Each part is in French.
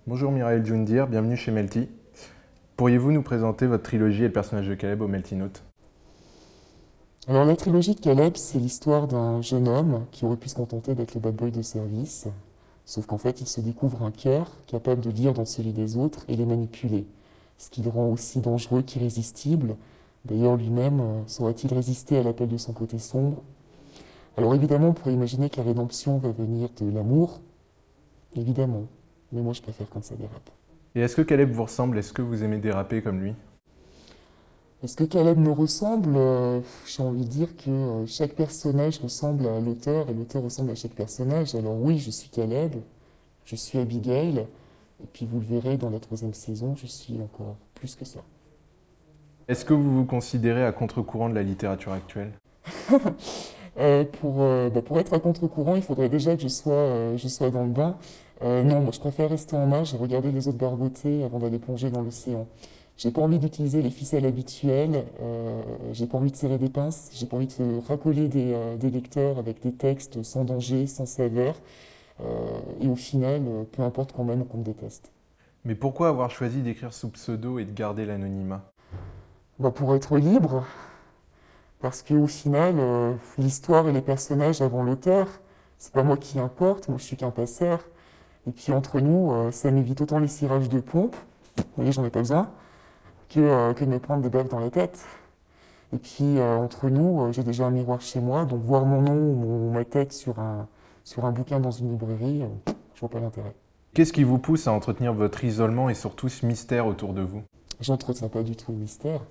Bonjour Mireille Djoundir, bienvenue chez Melty. Pourriez-vous nous présenter votre trilogie et le personnage de Caleb au Melty Note? Alors la trilogie de Caleb, c'est l'histoire d'un jeune homme qui aurait pu se contenter d'être le bad boy de service, sauf qu'en fait il se découvre un cœur capable de lire dans celui des autres et les manipuler, ce qui le rend aussi dangereux qu'irrésistible. D'ailleurs lui-même saurait-il résister à l'appel de son côté sombre? Alors évidemment on pourrait imaginer que la rédemption va venir de l'amour, évidemment, mais moi je préfère quand ça dérape. Et est-ce que Caleb vous ressemble? Est-ce que vous aimez déraper comme lui? Est-ce que Caleb me ressemble? J'ai envie de dire que chaque personnage ressemble à l'auteur et l'auteur ressemble à chaque personnage. Alors oui, je suis Caleb, je suis Abigail, et puis vous le verrez dans la troisième saison, je suis encore plus que ça. Est-ce que vous vous considérez à contre-courant de la littérature actuelle? Pour être à contre-courant, il faudrait déjà que je sois dans le bain. Non, moi je préfère rester en marge et regarder les autres barboter avant d'aller plonger dans l'océan. J'ai pas envie d'utiliser les ficelles habituelles, j'ai pas envie de serrer des pinces, j'ai pas envie de racoler des lecteurs avec des textes sans danger, sans saveur, et au final, peu importe quand même qu'on me déteste. Mais pourquoi avoir choisi d'écrire sous pseudo et de garder l'anonymat? Pour être libre, parce qu'au final, l'histoire et les personnages avant l'auteur, c'est pas moi qui importe, moi je suis qu'un passeur. Et puis entre nous, ça m'évite autant les cirages de pompe, vous voyez, j'en ai pas besoin, que de me prendre des baffes dans la tête. Et puis entre nous, j'ai déjà un miroir chez moi, donc voir mon nom ou ma tête sur un bouquin dans une librairie, je vois pas l'intérêt. Qu'est-ce qui vous pousse à entretenir votre isolement et surtout ce mystère autour de vous? J'entretiens pas du tout le mystère.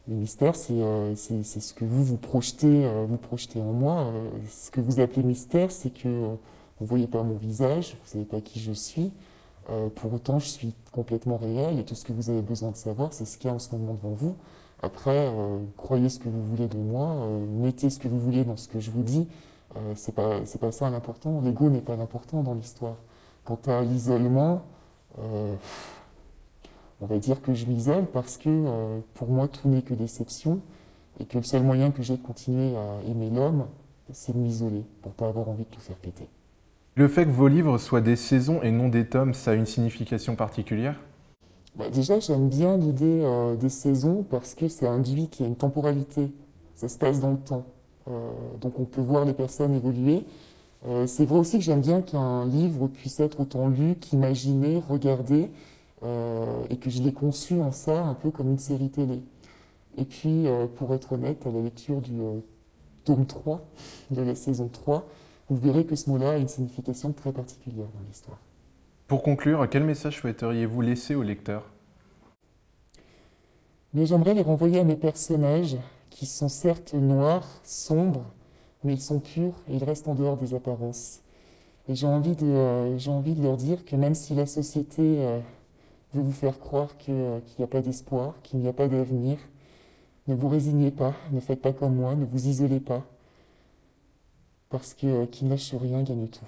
Le mystère, c'est ce que vous projetez en moi. Ce que vous appelez mystère, c'est que vous voyez pas mon visage, vous savez pas qui je suis. Pour autant, je suis complètement réel et tout ce que vous avez besoin de savoir, c'est ce qu'il y a en ce moment devant vous. Après, croyez ce que vous voulez de moi, mettez ce que vous voulez dans ce que je vous dis. C'est pas ça l'important. L'ego n'est pas l'important dans l'histoire. Quant à l'isolement, euh, on va dire que je m'isole parce que pour moi tout n'est que déception et que le seul moyen que j'ai de continuer à aimer l'homme, c'est de m'isoler pour pas avoir envie de tout faire péter. Le fait que vos livres soient des saisons et non des tomes, ça a une signification particulière? Déjà, j'aime bien l'idée des saisons parce que ça induit qu'il y a une temporalité. Ça se passe dans le temps. Donc on peut voir les personnes évoluer. C'est vrai aussi que j'aime bien qu'un livre puisse être autant lu qu'imaginé, regardé, et que je l'ai conçu en ça un peu comme une série télé. Et puis, pour être honnête, à la lecture du tome 3 de la saison 3, vous verrez que ce mot-là a une signification très particulière dans l'histoire. Pour conclure, quel message souhaiteriez-vous laisser au lecteur? Mais j'aimerais les renvoyer à mes personnages, qui sont certes noirs, sombres, mais ils sont purs et ils restent en dehors des apparences. Et j'ai envie de leur dire que même si la société veut vous faire croire qu'il n'y a pas d'espoir, qu'il n'y a pas d'avenir, ne vous résignez pas, ne faites pas comme moi, ne vous isolez pas, parce que qui ne lâche rien gagne tout.